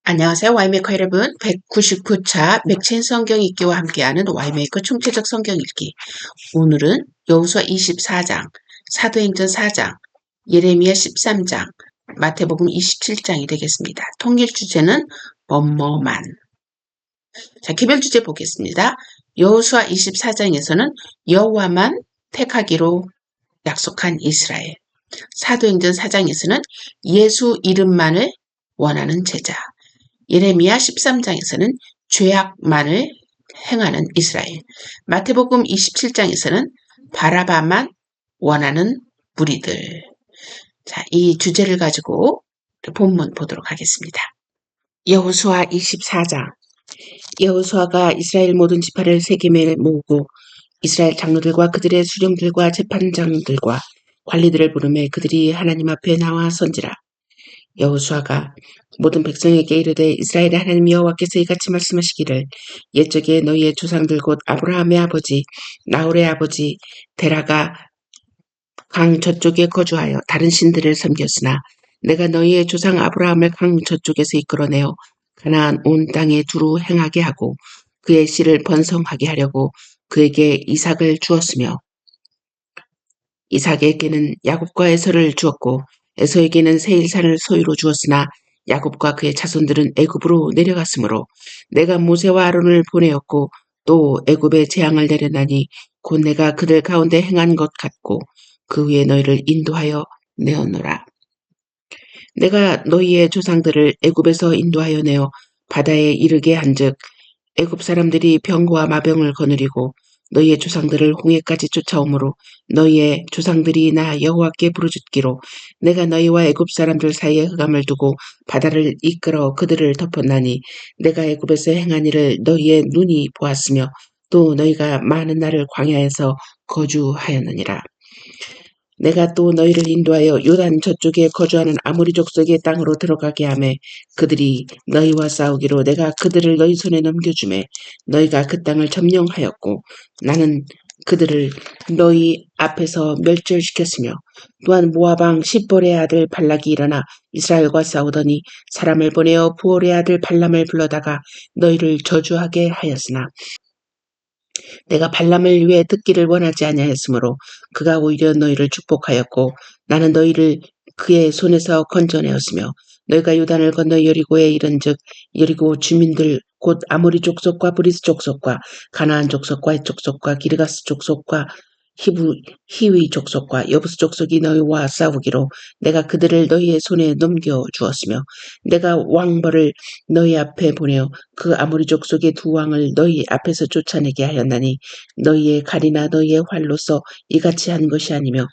안녕하세요. 와이메이커 여러분. 199차 맥체인 성경 읽기와 함께하는 와이메이커 총체적 성경 읽기. 오늘은 여호수아 24장, 사도행전 4장, 예레미야 13장, 마태복음 27장이 되겠습니다. 통일 주제는 뭐뭐만. 자, 개별 주제 보겠습니다. 여호수아 24장에서는 여호와만 택하기로 약속한 이스라엘. 사도행전 4장에서는 예수 이름만을 원하는 제자. 예레미야 13장에서는 죄악만을 행하는 이스라엘. 마태복음 27장에서는 바라바만 원하는 무리들. 자, 이 주제를 가지고 본문 보도록 하겠습니다. 여호수아 24장. 여호수아가 이스라엘 모든 지파를 세겜에 모으고 이스라엘 장로들과 그들의 수령들과 재판장들과 관리들을 부르매 그들이 하나님 앞에 나와 선지라. 여호수아가 모든 백성에게 이르되 이스라엘의 하나님 여호와께서 이같이 말씀하시기를 옛적에 너희의 조상들 곧 아브라함의 아버지 나홀의 아버지 데라가 강 저쪽에 거주하여 다른 신들을 섬겼으나 내가 너희의 조상 아브라함을 강 저쪽에서 이끌어내어 가나안 온 땅에 두루 행하게 하고 그의 씨를 번성하게 하려고 그에게 이삭을 주었으며 이삭에게는 야곱과 에서를 주었고 에서에게는 세일산을 소유로 주었으나 야곱과 그의 자손들은 애굽으로 내려갔으므로 내가 모세와 아론을 보내었고 또 애굽에 재앙을 내려나니 곧 내가 그들 가운데 행한 것 같고 그 위에 너희를 인도하여 내어노라. 내가 너희의 조상들을 애굽에서 인도하여 내어 바다에 이르게 한즉 애굽 사람들이 병과 마병을 거느리고 너희의 조상들을 홍해까지 쫓아오므로 너희의 조상들이 나 여호와께 부르짖기로 내가 너희와 애굽 사람들 사이에 흑암을 두고 바다를 이끌어 그들을 덮었나니 내가 애굽에서 행한 일을 너희의 눈이 보았으며 또 너희가 많은 날을 광야에서 거주하였느니라. 내가 또 너희를 인도하여 요단 저쪽에 거주하는 아모리 족속의 땅으로 들어가게 하매 그들이 너희와 싸우기로 내가 그들을 너희 손에 넘겨주매 너희가 그 땅을 점령하였고 나는 그들을 너희 앞에서 멸절시켰으며 또한 모압 왕 십볼의 아들 발락이 일어나 이스라엘과 싸우더니 사람을 보내어 부올의 아들 발람을 불러다가 너희를 저주하게 하였으나 내가 발람을 위해 듣기를 원하지 아니하였으므로 그가 오히려 너희를 축복하였고 나는 너희를 그의 손에서 건져내었으며 너희가 요단을 건너 여리고에 이른즉 여리고 주민들 곧 아모리 족속과 브리스 족속과 가나안 족속과 헷 족속과 기르가스 족속과 히위 족속과 여부스 족속이 너희와 싸우기로 내가 그들을 너희의 손에 넘겨주었으며 내가 왕벌을 너희 앞에 보내어 그 아모리 족속의 두 왕을 너희 앞에서 쫓아내게 하였나니 너희의 칼이나 너희의 활로서 이같이 한 것이 아니며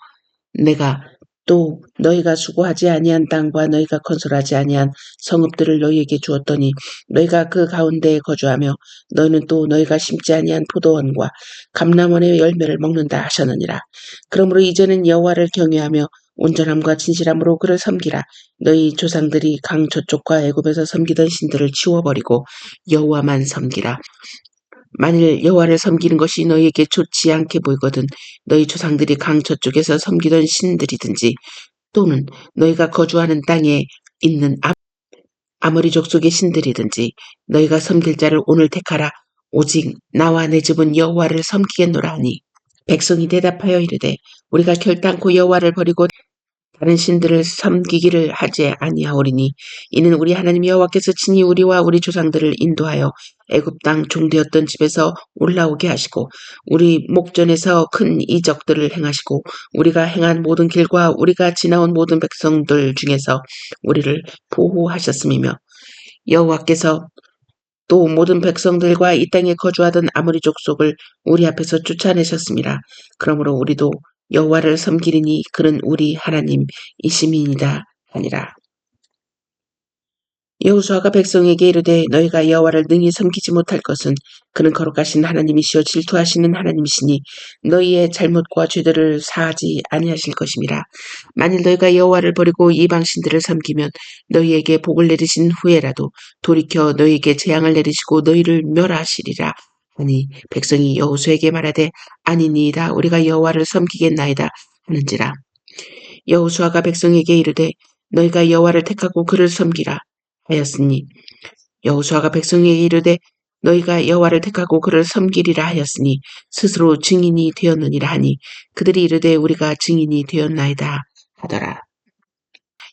내가 또 너희가 수고하지 아니한 땅과 너희가 건설하지 아니한 성읍들을 너희에게 주었더니 너희가 그 가운데에 거주하며 너희는 또 너희가 심지 아니한 포도원과 감람원의 열매를 먹는다 하셨느니라. 그러므로 이제는 여호와를 경외하며 온전함과 진실함으로 그를 섬기라. 너희 조상들이 강 저쪽과 애굽에서 섬기던 신들을 치워버리고 여호와만 섬기라. 만일 여호와를 섬기는 것이 너희에게 좋지 않게 보이거든 너희 조상들이 강 저쪽에서 섬기던 신들이든지 또는 너희가 거주하는 땅에 있는 아모리 족속의 신들이든지 너희가 섬길 자를 오늘 택하라. 오직 나와 내 집은 여호와를 섬기겠노라 하니 백성이 대답하여 이르되 우리가 결단코 여호와를 버리고 다른 신들을 섬기기를 하지 아니하오리니 이는 우리 하나님 여호와께서 친히 우리와 우리 조상들을 인도하여 애굽 땅 종되었던 집에서 올라오게 하시고 우리 목전에서 큰 이적들을 행하시고 우리가 행한 모든 길과 우리가 지나온 모든 백성들 중에서 우리를 보호하셨음이며 여호와께서 또 모든 백성들과 이 땅에 거주하던 아모리 족속을 우리 앞에서 쫓아내셨습니다. 그러므로 우리도 여호와를 섬기리니 그는 우리 하나님이심이니이다 하니라. 여호수아가 백성에게 이르되 너희가 여호와를 능히 섬기지 못할 것은 그는 거룩하신 하나님이시요 질투하시는 하나님이시니 너희의 잘못과 죄들을 사하지 아니하실 것임이라. 만일 너희가 여호와를 버리고 이방 신들을 섬기면 너희에게 복을 내리신 후에라도 돌이켜 너희에게 재앙을 내리시고 너희를 멸하시리라. 하니 백성이 여호수아에게 말하되 아니니이다 우리가 여호와를 섬기겠나이다 하는지라. 여호수아가 백성에게 이르되 너희가 여호와를 택하고 그를 섬기라 하였으니 여호수아가 백성에게 이르되 너희가 여호와를 택하고 그를 섬기리라 하였으니 스스로 증인이 되었느니라 하니 그들이 이르되 우리가 증인이 되었나이다 하더라.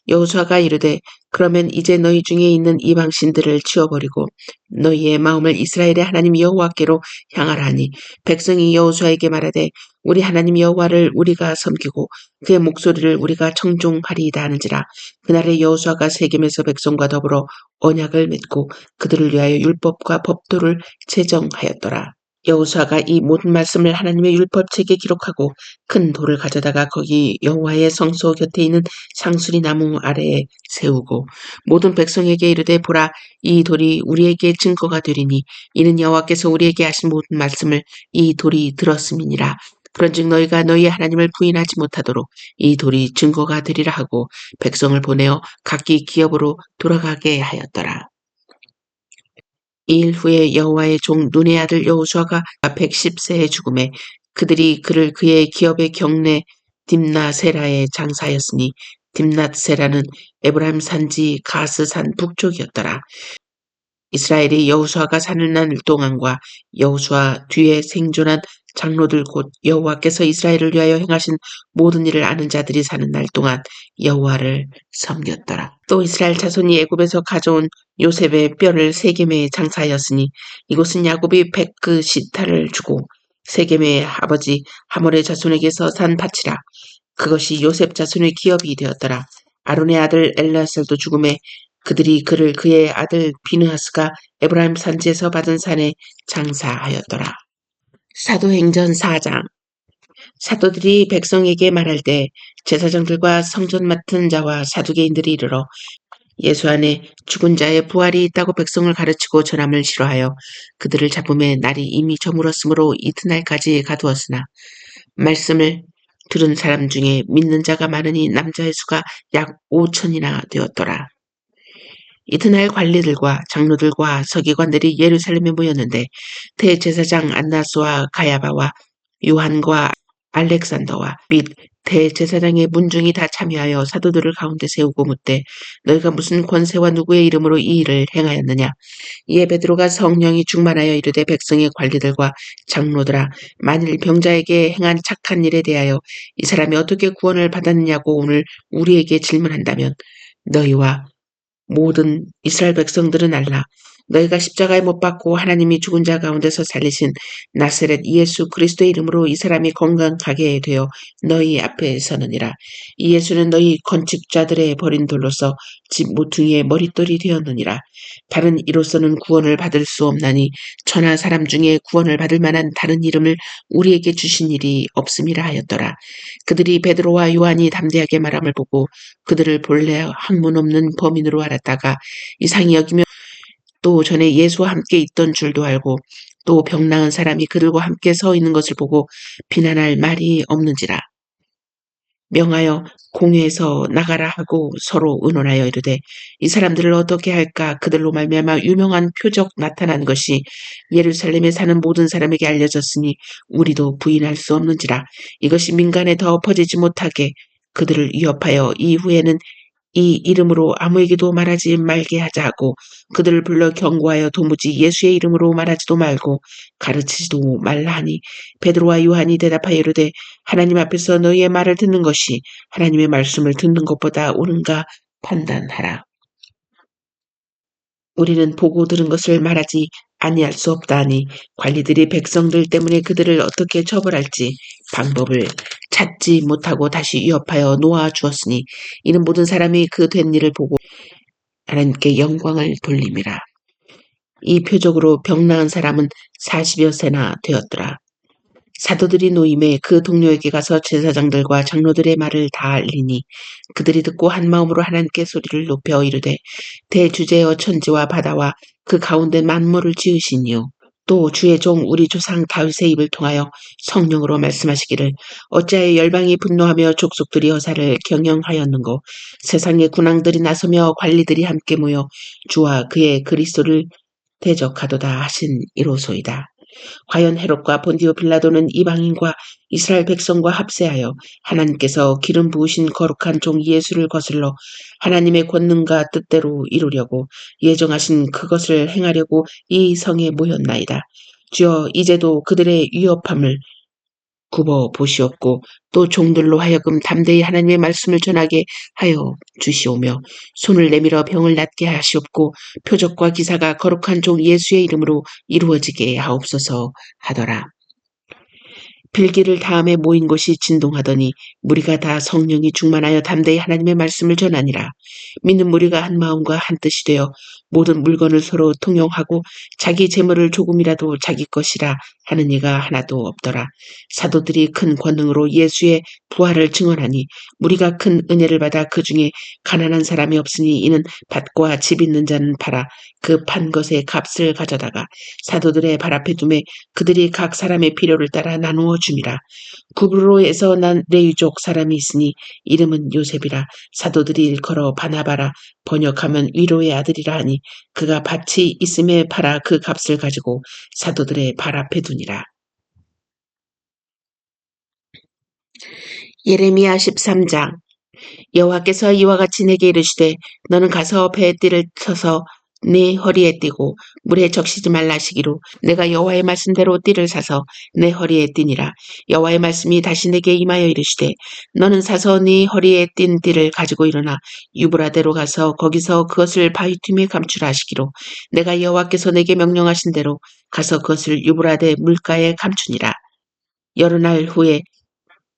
여호수아가 이르되 그러면 이제 너희 중에 있는 이방 신들을 치워버리고 너희의 마음을 이스라엘의 하나님 여호와께로 향하라 하니 백성이 여호수아에게 말하되 우리 하나님 여호와를 우리가 섬기고 그의 목소리를 우리가 청종하리이다 하는지라. 그날에 여호수아가 세겜에서 백성과 더불어 언약을 맺고 그들을 위하여 율법과 법도를 제정하였더라. 여호수아가 이 모든 말씀을 하나님의 율법책에 기록하고 큰 돌을 가져다가 거기 여호와의 성소 곁에 있는 상수리 나무 아래에 세우고 모든 백성에게 이르되 보라 이 돌이 우리에게 증거가 되리니 이는 여호와께서 우리에게 하신 모든 말씀을 이 돌이 들었음이니라. 그런즉 너희가 너희 하나님을 부인하지 못하도록 이 돌이 증거가 되리라 하고 백성을 보내어 각기 기업으로 돌아가게 하였더라. 2일 후에 여호와의 종 눈의 아들 여호수아가 110세에 죽음에 그들이 그를 그의 기업의 경내 딥나세라에 장사하였으니 딥나세라는 에브라임 산지 가스산 북쪽이었더라. 이스라엘이 여호수아가 사는 날 동안과 여호수아 뒤에 생존한 장로들 곧 여호와께서 이스라엘을 위하여 행하신 모든 일을 아는 자들이 사는 날 동안 여호와를 섬겼더라. 또 이스라엘 자손이 애굽에서 가져온 요셉의 뼈를 세겜에 장사하였으니 이곳은 야곱이 백그 시타를 주고 세겜의 아버지 하몰의 자손에게서 산 밭이라. 그것이 요셉 자손의 기업이 되었더라. 아론의 아들 엘르아살도 죽음에 그들이 그를 그의 아들 비느하스가 에브라임 산지에서 받은 산에 장사하였더라. 사도행전 4장. 사도들이 백성에게 말할 때 제사장들과 성전 맡은 자와 사두개인들이 이르러 예수 안에 죽은 자의 부활이 있다고 백성을 가르치고 전함을 싫어하여 그들을 잡음에 날이 이미 저물었으므로 이튿날까지 가두었으나 말씀을 들은 사람 중에 믿는 자가 많으니 남자의 수가 약 5천이나 되었더라. 이튿날 관리들과 장로들과 서기관들이 예루살렘에 모였는데 대제사장 안나스와 가야바와 요한과 알렉산더와 및 대제사장의 문중이 다 참여하여 사도들을 가운데 세우고 묻되 너희가 무슨 권세와 누구의 이름으로 이 일을 행하였느냐. 이에 베드로가 성령이 충만하여 이르되 백성의 관리들과 장로들아 만일 병자에게 행한 착한 일에 대하여 이 사람이 어떻게 구원을 받았느냐고 오늘 우리에게 질문한다면 너희와 모든 이스라엘 백성들은 알라. 너희가 십자가에 못 박고 하나님이 죽은 자 가운데서 살리신 나사렛 예수 그리스도의 이름으로 이 사람이 건강하게 되어 너희 앞에 서느니라. 이 예수는 너희 건축자들의 버린 돌로서 집 모퉁이의 머릿돌이 되었느니라. 다른 이로서는 구원을 받을 수 없나니 천하 사람 중에 구원을 받을 만한 다른 이름을 우리에게 주신 일이 없음이라 하였더라. 그들이 베드로와 요한이 담대하게 말함을 보고 그들을 본래 학문 없는 범인으로 알았다가 이상히 여기며 또 전에 예수와 함께 있던 줄도 알고 또 병 나은 사람이 그들과 함께 서 있는 것을 보고 비난할 말이 없는지라. 명하여 공회에서 나가라 하고 서로 의논하여 이르되 이 사람들을 어떻게 할까. 그들로 말미암아 유명한 표적 나타난 것이 예루살렘에 사는 모든 사람에게 알려졌으니 우리도 부인할 수 없는지라. 이것이 민간에 더 퍼지지 못하게 그들을 위협하여 이후에는 이 이름으로 아무에게도 말하지 말게 하자 하고 그들을 불러 경고하여 도무지 예수의 이름으로 말하지도 말고 가르치지도 말라 하니 베드로와 요한이 대답하여 이르되 하나님 앞에서 너희의 말을 듣는 것이 하나님의 말씀을 듣는 것보다 옳은가 판단하라. 우리는 보고 들은 것을 말하지 아니할 수 없다 하니 관리들이 백성들 때문에 그들을 어떻게 처벌할지 방법을 찾지 못하고 다시 위협하여 놓아 주었으니 이는 모든 사람이 그 된 일을 보고 하나님께 영광을 돌림이라. 이 표적으로 병 나은 사람은 40여 세나 되었더라. 사도들이 노임에 그 동료에게 가서 제사장들과 장로들의 말을 다 알리니 그들이 듣고 한 마음으로 하나님께 소리를 높여 이르되 대주제여 천지와 바다와 그 가운데 만물을 지으시니요 또 주의 종 우리 조상 다윗의 입을 통하여 성령으로 말씀하시기를 어찌하여 열방이 분노하며 족속들이 여사를 경영하였는고 세상의 군왕들이 나서며 관리들이 함께 모여 주와 그의 그리스도를 대적하도다 하신 이로소이다. 과연 헤롯과 본디오 빌라도는 이방인과 이스라엘 백성과 합세하여 하나님께서 기름 부으신 거룩한 종 예수를 거슬러 하나님의 권능과 뜻대로 이루려고 예정하신 그것을 행하려고 이 성에 모였나이다. 주여 이제도 그들의 위협함을 굽어 보시옵고 또 종들로 하여금 담대히 하나님의 말씀을 전하게 하여 주시오며 손을 내밀어 병을 낫게 하시옵고 표적과 기사가 거룩한 종 예수의 이름으로 이루어지게 하옵소서 하더라. 빌기를 다음에 모인 곳이 진동하더니 무리가 다 성령이 충만하여 담대히 하나님의 말씀을 전하니라. 믿는 무리가 한 마음과 한 뜻이 되어 모든 물건을 서로 통용하고 자기 재물을 조금이라도 자기 것이라 하는 이가 하나도 없더라. 사도들이 큰 권능으로 예수의 부활을 증언하니 무리가 큰 은혜를 받아 그 중에 가난한 사람이 없으니 이는 밭과 집 있는 자는 팔아 그 판 것의 값을 가져다가 사도들의 발 앞에 두매 그들이 각 사람의 필요를 따라 나누어 줌이라. 구브로에서 난 레위족 사람이 있으니 이름은 요셉이라. 사도들이 일컬어 바나바라 번역하면 위로의 아들이라 하니 그가 밭이 있음에 팔아 그 값을 가지고 사도들의 발 앞에 두니라. 예레미야 13장. 여호와께서 이와 같이 내게 이르시되 너는 가서 배에 띠를 쳐서 네 허리에 띠고 물에 적시지 말라 하시기로 내가 여호와의 말씀대로 띠를 사서 내 허리에 띠니라. 여호와의 말씀이 다시 내게 임하여 이르시되 너는 사서 네 허리에 띈 띠를 가지고 일어나 유브라데로 가서 거기서 그것을 바위 틈에 감추라 하시기로 내가 여호와께서 내게 명령하신 대로 가서 그것을 유브라데 물가에 감추니라. 여러 날 후에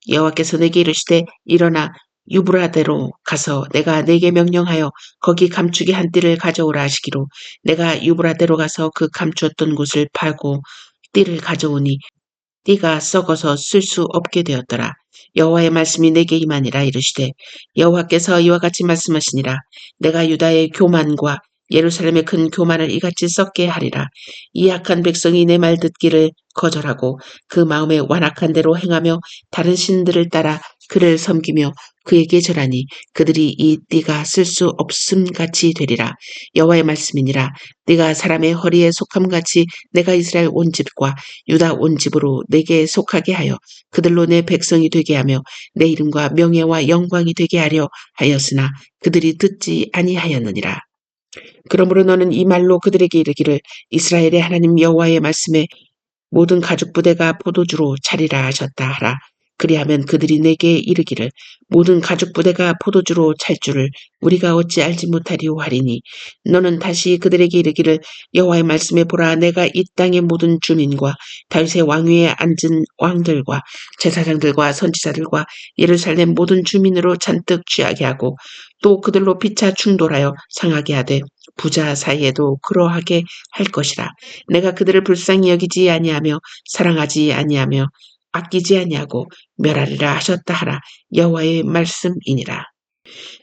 여호와께서 내게 이르시되 일어나 유브라데로 가서 내가 내게 명령하여 거기 감추기 한 띠를 가져오라 하시기로 내가 유브라데로 가서 그 감추었던 곳을 파고 띠를 가져오니 띠가 썩어서 쓸 수 없게 되었더라. 여호와의 말씀이 내게 임하니라. 이르시되 여호와께서 이와 같이 말씀하시니라. 내가 유다의 교만과 예루살렘의 큰 교만을 이같이 썩게 하리라. 이 악한 백성이 내 말 듣기를 거절하고 그 마음에 완악한 대로 행하며 다른 신들을 따라 그를 섬기며 그에게 절하니 그들이 이 띠가 쓸 수 없음 같이 되리라. 여호와의 말씀이니라. 띠가 사람의 허리에 속함 같이 내가 이스라엘 온 집과 유다 온 집으로 내게 속하게 하여 그들로 내 백성이 되게 하며 내 이름과 명예와 영광이 되게 하려 하였으나 그들이 듣지 아니하였느니라. 그러므로 너는 이 말로 그들에게 이르기를 이스라엘의 하나님 여호와의 말씀에 모든 가죽 부대가 포도주로 차리라 하셨다 하라. 그리하면 그들이 내게 이르기를 모든 가죽 부대가 포도주로 찰 줄을 우리가 어찌 알지 못하리오 하리니 너는 다시 그들에게 이르기를 여호와의 말씀에 보라 내가 이 땅의 모든 주민과 다윗의 왕위에 앉은 왕들과 제사장들과 선지자들과 예루살렘 모든 주민으로 잔뜩 취하게 하고 또 그들로 피차 충돌하여 상하게 하되 부자 사이에도 그러하게 할 것이라. 내가 그들을 불쌍히 여기지 아니하며 사랑하지 아니하며 아끼지 아니하고 멸하리라 하셨다 하라. 여호와의 말씀이니라.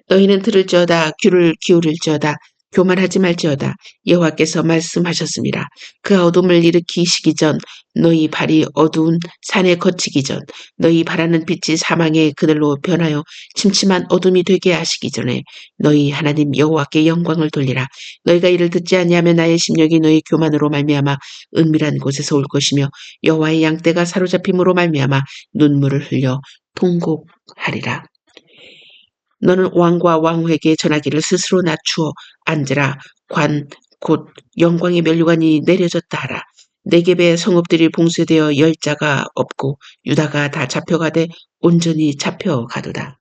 너희는 들을지어다 귀를 기울일지어다 교만하지 말지어다. 여호와께서 말씀하셨습니다. 그 어둠을 일으키시기 전 너희 발이 어두운 산에 거치기 전 너희 바라는 빛이 사망의 그늘로 변하여 침침한 어둠이 되게 하시기 전에 너희 하나님 여호와께 영광을 돌리라. 너희가 이를 듣지 아니하면 나의 심령이 너희 교만으로 말미암아 은밀한 곳에서 올 것이며 여호와의 양떼가 사로잡힘으로 말미암아 눈물을 흘려 통곡하리라. 너는 왕과 왕후에게 전하기를 스스로 낮추어 앉으라. 관 곧 영광의 면류관이 내려졌다 하라. 네겝의 성읍들이 봉쇄되어 열자가 없고 유다가 다 잡혀가되 온전히 잡혀가도다.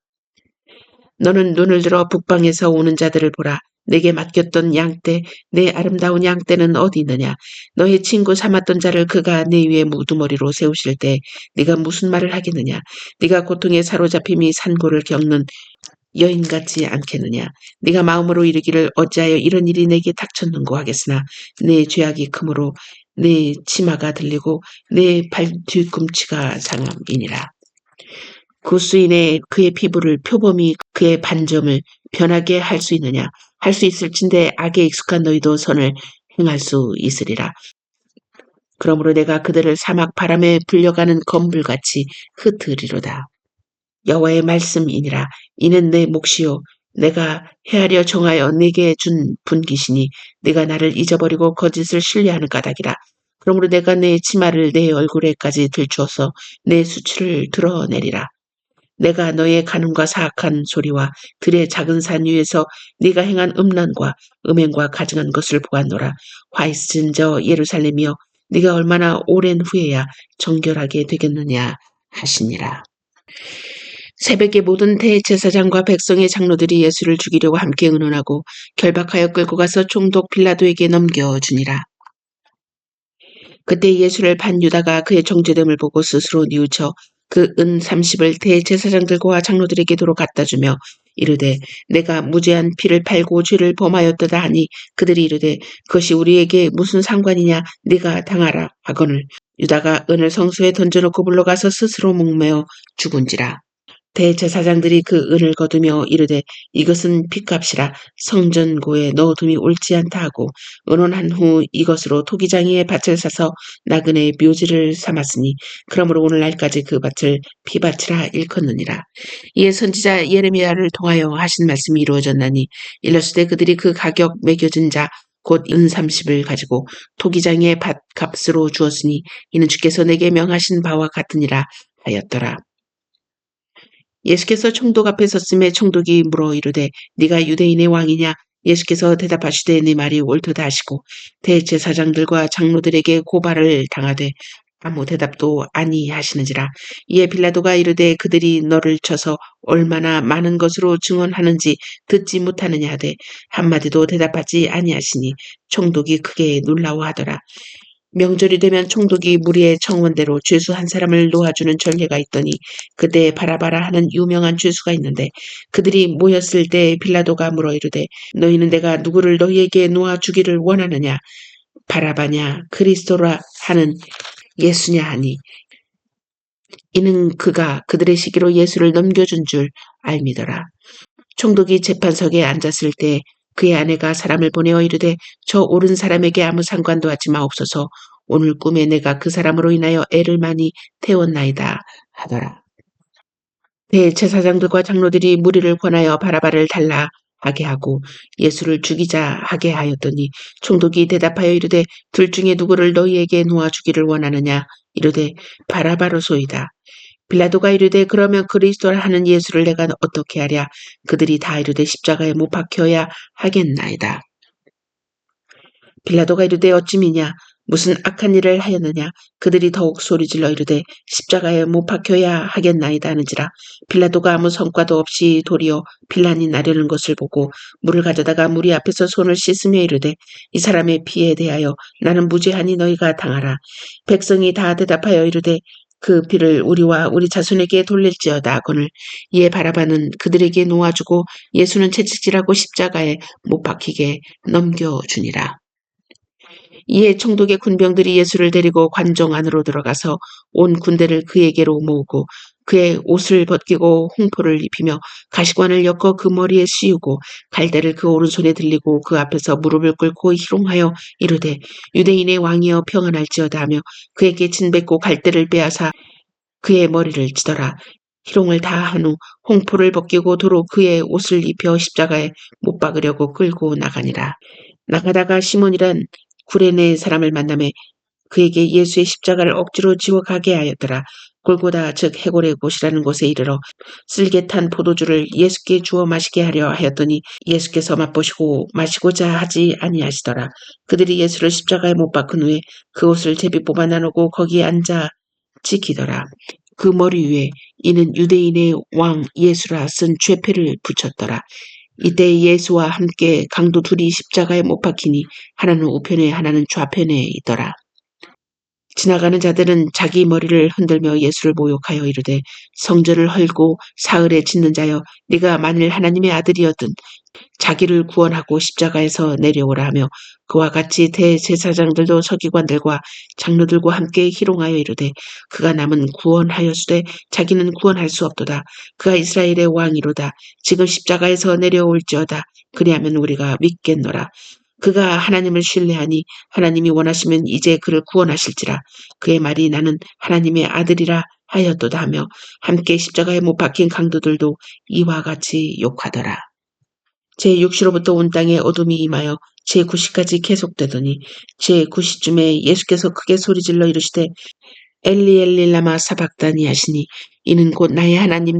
너는 눈을 들어 북방에서 오는 자들을 보라. 내게 맡겼던 양떼 내 아름다운 양떼는 어디 있느냐. 너의 친구 삼았던 자를 그가 내 위에 무두머리로 세우실 때 네가 무슨 말을 하겠느냐. 네가 고통에 사로잡힘이 산고를 겪는 여인 같지 않겠느냐. 네가 마음으로 이르기를 어찌하여 이런 일이 내게 닥쳤는고 하겠으나 내 죄악이 크므로 내 치마가 들리고 내 발 뒤꿈치가 상함이니라. 구수인의 그의 피부를 표범이 그의 반점을 변하게 할 수 있느냐. 할 수 있을진데 악에 익숙한 너희도 선을 행할 수 있으리라. 그러므로 내가 그들을 사막 바람에 불려가는 검불같이 흩으리로다. 여호와의 말씀이니라. 이는 내 몫이요 내가 헤아려 정하여 네게 준 분깃이니 네가 나를 잊어버리고 거짓을 신뢰하는 까닭이라. 그러므로 내가 내 치마를 내 얼굴에까지 들추어서 내 수치를 드러내리라. 내가 너의 간음과 사악한 소리와 들의 작은 산 위에서 네가 행한 음란과 음행과 가증한 것을 보았노라. 화 있은 저 예루살렘이여, 네가 얼마나 오랜 후에야 정결하게 되겠느냐 하시니라. 새벽에 모든 대제사장과 백성의 장로들이 예수를 죽이려고 함께 의논하고 결박하여 끌고 가서 총독 빌라도에게 넘겨주니라. 그때 예수를 판 유다가 그의 정죄됨을 보고 스스로 뉘우쳐 그 은 30을 대제사장들과 장로들에게 도로 갖다 주며 이르되 내가 무죄한 피를 팔고 죄를 범하였도다 하니 그들이 이르되 그것이 우리에게 무슨 상관이냐, 네가 당하라 하거늘 유다가 은을 성소에 던져놓고 물러가서 스스로 목매어 죽은지라. 대제사장들이 그 은을 거두며 이르되 이것은 핏값이라 성전고에 넣어둠이 옳지 않다 하고 의논한 후 이것으로 토기장이의 밭을 사서 나그네의 묘지를 삼았으니 그러므로 오늘날까지 그 밭을 피밭이라 일컫느니라. 이에 선지자 예레미야를 통하여 하신 말씀이 이루어졌나니 일러스되 그들이 그 가격 매겨진 자 곧 은 30을 가지고 토기장의 밭 값으로 주었으니 이는 주께서 내게 명하신 바와 같으니라 하였더라. 예수께서 총독 앞에 섰음에 총독이 물어 이르되 네가 유대인의 왕이냐. 예수께서 대답하시되 네 말이 옳도다 하시고 대제사장들과 장로들에게 고발을 당하되 아무 대답도 아니하시는지라. 이에 빌라도가 이르되 그들이 너를 쳐서 얼마나 많은 것으로 증언하는지 듣지 못하느냐 하되 한마디도 대답하지 아니하시니 총독이 크게 놀라워하더라. 명절이 되면 총독이 무리의 청원대로 죄수 한 사람을 놓아주는 전례가 있더니 그때 바라바라 하는 유명한 죄수가 있는데 그들이 모였을 때 빌라도가 물어 이르되 너희는 내가 누구를 너희에게 놓아주기를 원하느냐, 바라바냐 그리스도라 하는 예수냐 하니 이는 그가 그들의 시기로 예수를 넘겨준 줄 알미더라. 총독이 재판석에 앉았을 때 그의 아내가 사람을 보내어 이르되 저 옳은 사람에게 아무 상관도 하지 마옵소서. 오늘 꿈에 내가 그 사람으로 인하여 애를 많이 태웠나이다 하더라. 대제사장들과 장로들이 무리를 권하여 바라바를 달라 하게 하고 예수를 죽이자 하게 하였더니 총독이 대답하여 이르되 둘 중에 누구를 너희에게 놓아주기를 원하느냐. 이르되 바라바로소이다. 빌라도가 이르되 그러면 그리스도라 하는 예수를 내가 어떻게 하랴. 그들이 다 이르되 십자가에 못 박혀야 하겠나이다. 빌라도가 이르되 어찌미냐, 무슨 악한 일을 하였느냐. 그들이 더욱 소리질러 이르되 십자가에 못 박혀야 하겠나이다 하는지라. 빌라도가 아무 성과도 없이 도리어 빌란이 나려는 것을 보고 물을 가져다가 무리 앞에서 손을 씻으며 이르되 이 사람의 피에 대하여 나는 무죄하니 너희가 당하라. 백성이 다 대답하여 이르되 그 피를 우리와 우리 자손에게 돌릴지어다 하거늘 이에 바라바는 그들에게 놓아주고 예수는 채찍질하고 십자가에 못 박히게 넘겨주니라. 이에 총독의 군병들이 예수를 데리고 관정 안으로 들어가서 온 군대를 그에게로 모으고 그의 옷을 벗기고 홍포를 입히며 가시관을 엮어 그 머리에 씌우고 갈대를 그 오른손에 들리고 그 앞에서 무릎을 꿇고 희롱하여 이르되 유대인의 왕이여 평안할지어다 하며 그에게 진뱉고 갈대를 빼앗아 그의 머리를 치더라. 희롱을 다 한 후 홍포를 벗기고 도로 그의 옷을 입혀 십자가에 못 박으려고 끌고 나가니라. 나가다가 시몬이란 구레네 사람을 만나매 그에게 예수의 십자가를 억지로 지워 가게 하였더라. 골고다 즉 해골의 곳이라는 곳에 이르러 쓸개 탄 포도주를 예수께 주어 마시게 하려 하였더니 예수께서 맛보시고 마시고자 하지 아니하시더라. 그들이 예수를 십자가에 못 박은 후에 그 옷을 제비 뽑아 나누고 거기에 앉아 지키더라. 그 머리 위에 이는 유대인의 왕 예수라 쓴 죄패를 붙였더라. 이때 예수와 함께 강도 둘이 십자가에 못 박히니 하나는 우편에 하나는 좌편에 있더라. 지나가는 자들은 자기 머리를 흔들며 예수를 모욕하여 이르되 성전을 헐고 사흘에 짓는 자여 네가 만일 하나님의 아들이었든 자기를 구원하고 십자가에서 내려오라 하며 그와 같이 대제사장들도 서기관들과 장로들과 함께 희롱하여 이르되 그가 남은 구원하였으되 자기는 구원할 수 없도다. 그가 이스라엘의 왕이로다. 지금 십자가에서 내려올지어다. 그리하면 우리가 믿겠노라. 그가 하나님을 신뢰하니 하나님이 원하시면 이제 그를 구원하실지라. 그의 말이 나는 하나님의 아들이라 하였도다 하며 함께 십자가에 못 박힌 강도들도 이와 같이 욕하더라. 제6시로부터 온 땅에 어둠이 임하여 제9시까지 계속되더니 제9시쯤에 예수께서 크게 소리질러 이르시되 엘리 엘리 라마 사박다니 하시니 이는 곧 나의 하나님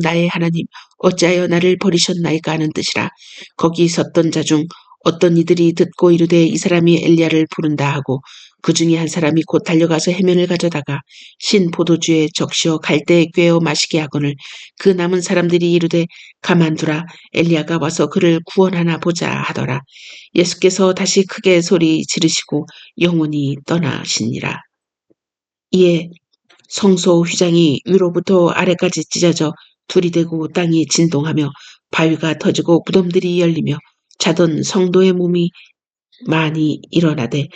어찌하여 나를 버리셨나이까 하는 뜻이라. 거기 섰던 자 중 어떤 이들이 듣고 이르되 이 사람이 엘리야를 부른다 하고 그 중에 한 사람이 곧 달려가서 해면을 가져다가 신 포도주에 적시어 갈대에 꿰어 마시게 하거늘 그 남은 사람들이 이르되 가만두라 엘리야가 와서 그를 구원하나 보자 하더라. 예수께서 다시 크게 소리 지르시고 영원히 떠나시니라. 이에 성소 휘장이 위로부터 아래까지 찢어져 둘이 되고 땅이 진동하며 바위가 터지고 무덤들이 열리며 자던 성도의 몸이 많이 일어나되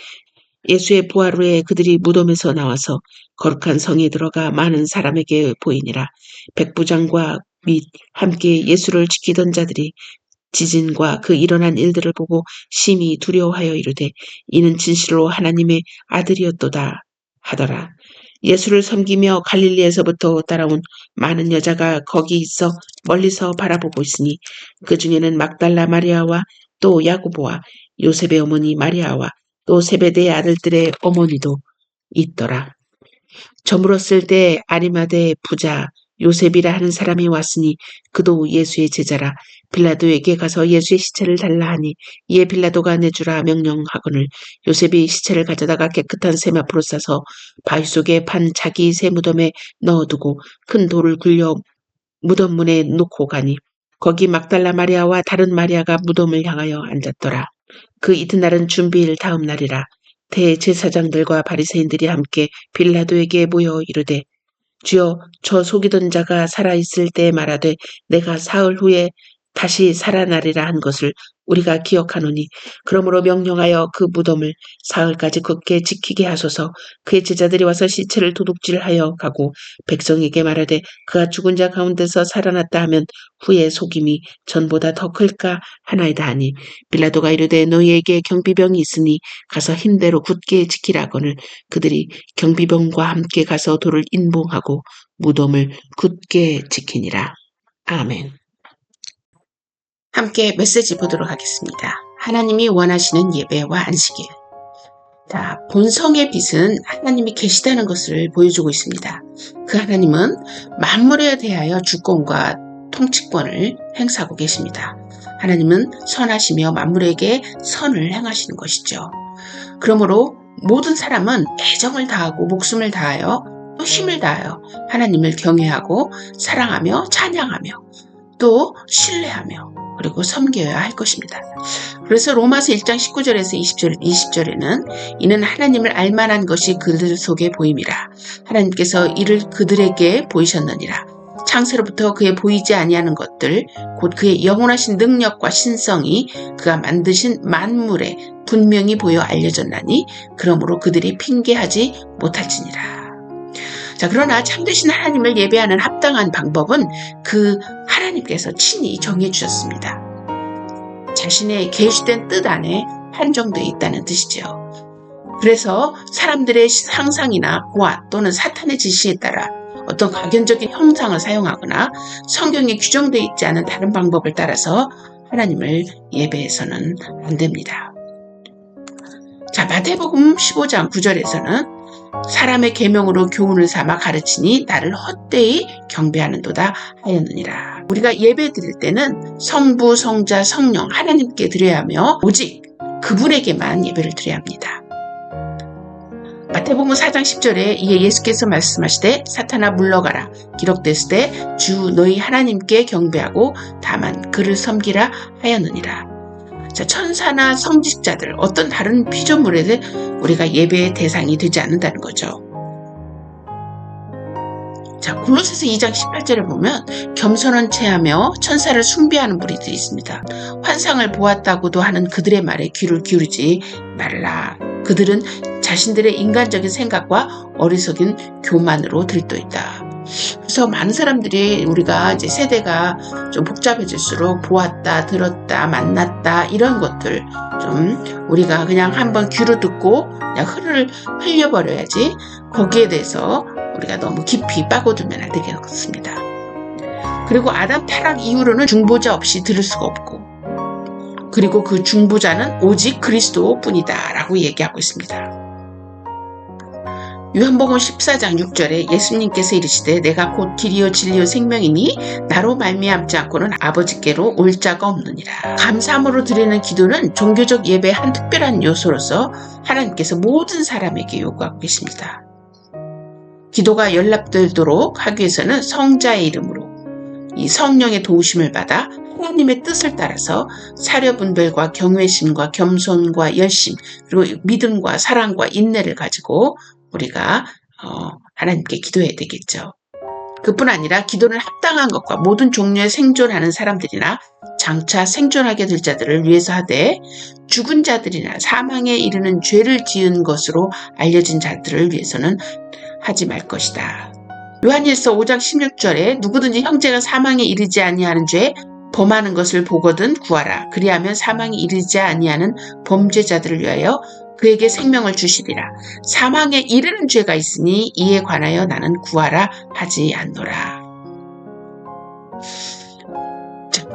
예수의 부활 후에 그들이 무덤에서 나와서 거룩한 성에 들어가 많은 사람에게 보이니라. 백부장과 및 함께 예수를 지키던 자들이 지진과 그 일어난 일들을 보고 심히 두려워하여 이르되 이는 진실로 하나님의 아들이었도다 하더라. 예수를 섬기며 갈릴리에서부터 따라온 많은 여자가 거기 있어 멀리서 바라보고 있으니 그 중에는 막달라 마리아와 또 야고보와 요셉의 어머니 마리아와 또 세베대의 아들들의 어머니도 있더라. 저물었을 때 아리마대 부자 요셉이라 하는 사람이 왔으니 그도 예수의 제자라. 빌라도에게 가서 예수의 시체를 달라 하니 이에 빌라도가 내주라 명령하거늘 요셉이 시체를 가져다가 깨끗한 샘 앞으로 싸서 바위 속에 판 자기 새 무덤에 넣어두고 큰 돌을 굴려 무덤 문에 놓고 가니 거기 막달라 마리아와 다른 마리아가 무덤을 향하여 앉았더라. 그 이튿날은 준비일 다음 날이라. 대제사장들과 바리새인들이 함께 빌라도에게 모여 이르되 주여 저 속이던 자가 살아있을 때 말하되 내가 사흘 후에 다시 살아나리라 한 것을 우리가 기억하노니 그러므로 명령하여 그 무덤을 사흘까지 굳게 지키게 하소서. 그의 제자들이 와서 시체를 도둑질하여 가고 백성에게 말하되 그가 죽은 자 가운데서 살아났다 하면 후에 속임이 전보다 더 클까 하나이다 하니 빌라도가 이르되 너희에게 경비병이 있으니 가서 힘대로 굳게 지키라거늘 그들이 경비병과 함께 가서 돌을 인봉하고 무덤을 굳게 지키니라. 아멘. 함께 메시지 보도록 하겠습니다. 하나님이 원하시는 예배와 안식일. 자, 본성의 빛은 하나님이 계시다는 것을 보여주고 있습니다. 그 하나님은 만물에 대하여 주권과 통치권을 행사하고 계십니다. 하나님은 선하시며 만물에게 선을 행하시는 것이죠. 그러므로 모든 사람은 애정을 다하고 목숨을 다하여 또 힘을 다하여 하나님을 경외하고 사랑하며 찬양하며 또 신뢰하며 그리고 섬겨야 할 것입니다. 그래서 로마서 1장 19절에서 20절에는 이는 하나님을 알만한 것이 그들 속에 보임이라. 하나님께서 이를 그들에게 보이셨느니라. 창세로부터 그의 보이지 아니하는 것들 곧 그의 영원하신 능력과 신성이 그가 만드신 만물에 분명히 보여 알려졌나니 그러므로 그들이 핑계하지 못할지니라. 자, 그러나 참되신 하나님을 예배하는 합당한 방법은 그 하나님께서 친히 정해 주셨습니다. 자신의 계시된 뜻 안에 한정되어 있다는 뜻이죠. 그래서 사람들의 상상이나 고아 또는 사탄의 지시에 따라 어떤 가견적인 형상을 사용하거나 성경에 규정되어 있지 않은 다른 방법을 따라서 하나님을 예배해서는 안 됩니다. 자, 마태복음 15장 9절에서는 사람의 계명으로 교훈을 삼아 가르치니 나를 헛되이 경배하는도다 하였느니라. 우리가 예배 드릴 때는 성부, 성자, 성령 하나님께 드려야 하며 오직 그분에게만 예배를 드려야 합니다. 마태복음 4장 10절에 이에 예수께서 말씀하시되 사탄아 물러가라 기록됐으되 주 너희 하나님께 경배하고 다만 그를 섬기라 하였느니라. 자, 천사나 성직자들 어떤 다른 피조물에 우리가 예배의 대상이 되지 않는다는 거죠. 자, 골로새서 2장 18절에 보면 겸손한 체하며 천사를 숭배하는 무리들이 있습니다. 환상을 보았다고도 하는 그들의 말에 귀를 기울이지 말라. 그들은 자신들의 인간적인 생각과 어리석은 교만으로 들떠있다. 그래서 많은 사람들이 우리가 이제 세대가 좀 복잡해질수록 보았다, 들었다, 만났다 이런 것들 좀 우리가 그냥 한번 귀로 듣고 그냥 흘려버려야지 거기에 대해서 우리가 너무 깊이 빠고들면 안 되겠습니다. 그리고 아담 타락 이후로는 중보자 없이 들을 수가 없고 그리고 그 중보자는 오직 그리스도뿐이다 라고 얘기하고 있습니다. 요한복음 14장 6절에 예수님께서 이르시되 내가 곧 길이요 진리요 생명이니 나로 말미암지 않고는 아버지께로 올 자가 없느니라. 감사함으로 드리는 기도는 종교적 예배의 한 특별한 요소로서 하나님께서 모든 사람에게 요구하고 계십니다. 기도가 연락되도록 하기 위해서는 성자의 이름으로 이 성령의 도우심을 받아 하나님의 뜻을 따라서 사려분별과 경외심과 겸손과 열심 그리고 믿음과 사랑과 인내를 가지고 우리가 하나님께 기도해야 되겠죠. 그뿐 아니라 기도는 합당한 것과 모든 종류의 생존하는 사람들이나 장차 생존하게 될 자들을 위해서 하되 죽은 자들이나 사망에 이르는 죄를 지은 것으로 알려진 자들을 위해서는 하지 말 것이다. 요한일서 5장 16절에 누구든지 형제가 사망에 이르지 아니하는 죄 범하는 것을 보거든 구하라. 그리하면 사망에 이르지 아니하는 범죄자들을 위하여 그에게 생명을 주시리라. 사망에 이르는 죄가 있으니 이에 관하여 나는 구하라 하지 않노라.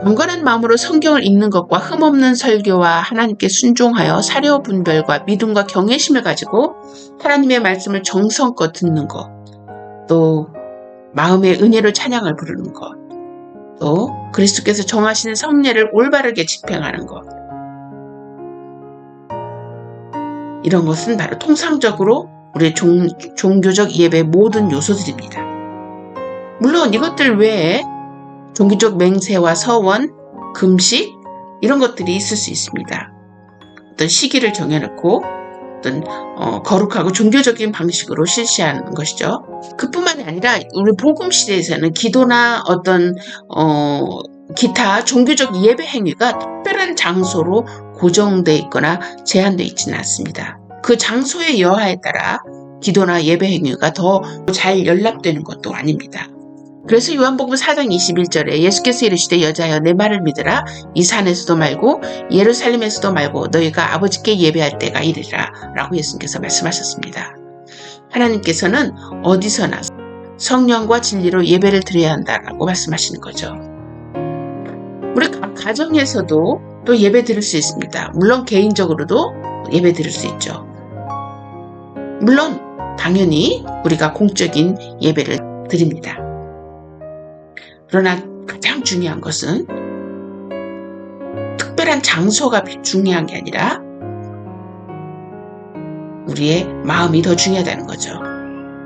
경건한 마음으로 성경을 읽는 것과 흠없는 설교와 하나님께 순종하여 사려 분별과 믿음과 경외심을 가지고 하나님의 말씀을 정성껏 듣는 것, 또 마음의 은혜로 찬양을 부르는 것, 또 그리스도께서 정하시는 성례를 올바르게 집행하는 것, 이런 것은 바로 통상적으로 우리의 종교적 예배의 모든 요소들입니다. 물론 이것들 외에 종교적 맹세와 서원, 금식 이런 것들이 있을 수 있습니다. 어떤 시기를 정해놓고 어떤 거룩하고 종교적인 방식으로 실시하는 것이죠. 그뿐만이 아니라 우리 복음 시대에서는 기도나 어떤 기타 종교적 예배 행위가 특별한 장소로 고정되어 있거나 제한되어 있지는 않습니다. 그 장소의 여하에 따라 기도나 예배 행위가 더 잘 연락되는 것도 아닙니다. 그래서 요한복음 4장 21절에 예수께서 이르시되 여자여 내 말을 믿으라. 이 산에서도 말고 예루살렘에서도 말고 너희가 아버지께 예배할 때가 이르리라 라고 예수님께서 말씀하셨습니다. 하나님께서는 어디서나 성령과 진리로 예배를 드려야 한다라고 말씀하시는 거죠. 우리 가정에서도 또 예배 드릴 수 있습니다. 물론 개인적으로도 예배 드릴 수 있죠. 물론 당연히 우리가 공적인 예배를 드립니다. 그러나 가장 중요한 것은 특별한 장소가 중요한 게 아니라 우리의 마음이 더 중요하다는 거죠.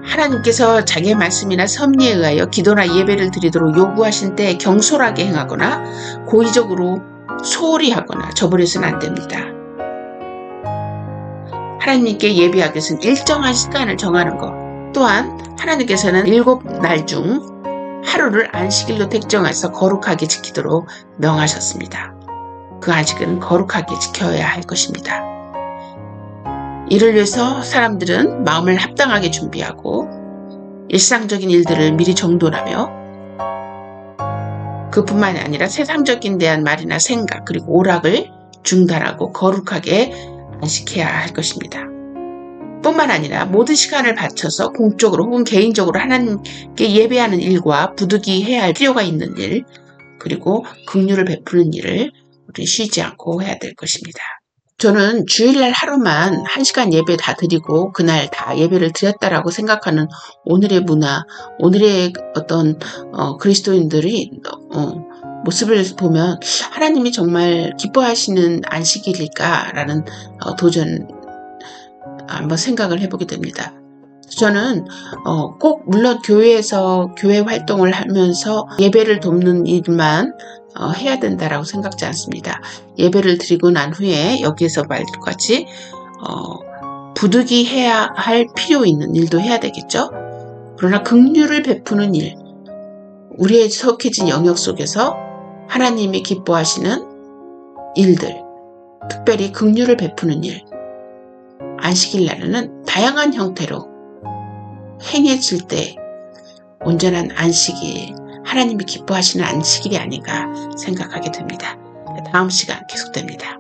하나님께서 자기의 말씀이나 섭리에 의하여 기도나 예배를 드리도록 요구하신 때 경솔하게 행하거나 고의적으로 소홀히 하거나 저버려서는 안 됩니다. 하나님께 예배하기 위해서는 일정한 시간을 정하는 것, 또한 하나님께서는 7날 중 하루를 안식일로 택정해서 거룩하게 지키도록 명하셨습니다. 그 안식일은 거룩하게 지켜야 할 것입니다. 이를 위해서 사람들은 마음을 합당하게 준비하고 일상적인 일들을 미리 정돈하며 그뿐만이 아니라 세상적인 대한 말이나 생각 그리고 오락을 중단하고 거룩하게 안식해야 할 것입니다. 뿐만 아니라 모든 시간을 바쳐서 공적으로 혹은 개인적으로 하나님께 예배하는 일과 부득이 해야 할 필요가 있는 일 그리고 긍휼을 베푸는 일을 우리 쉬지 않고 해야 될 것입니다. 저는 주일날 하루만 1시간 예배 다 드리고 그날 다 예배를 드렸다라고 생각하는 오늘의 문화, 오늘의 어떤 그리스도인들이 모습을 보면 하나님이 정말 기뻐하시는 안식일일까라는 도전 한번 생각을 해보게 됩니다. 저는 꼭 물론 교회에서 교회 활동을 하면서 예배를 돕는 일만 해야 된다라고 생각지 않습니다. 예배를 드리고 난 후에 여기에서 말같이 부득이 해야 할 필요 있는 일도 해야 되겠죠. 그러나 긍휼을 베푸는 일, 우리의 속해진 영역 속에서 하나님이 기뻐하시는 일들, 특별히 긍휼을 베푸는 일, 안식일 날에는 다양한 형태로 행해질 때 온전한 안식일, 하나님이 기뻐하시는 안식일이 아닌가 생각하게 됩니다. 다음 시간 계속됩니다.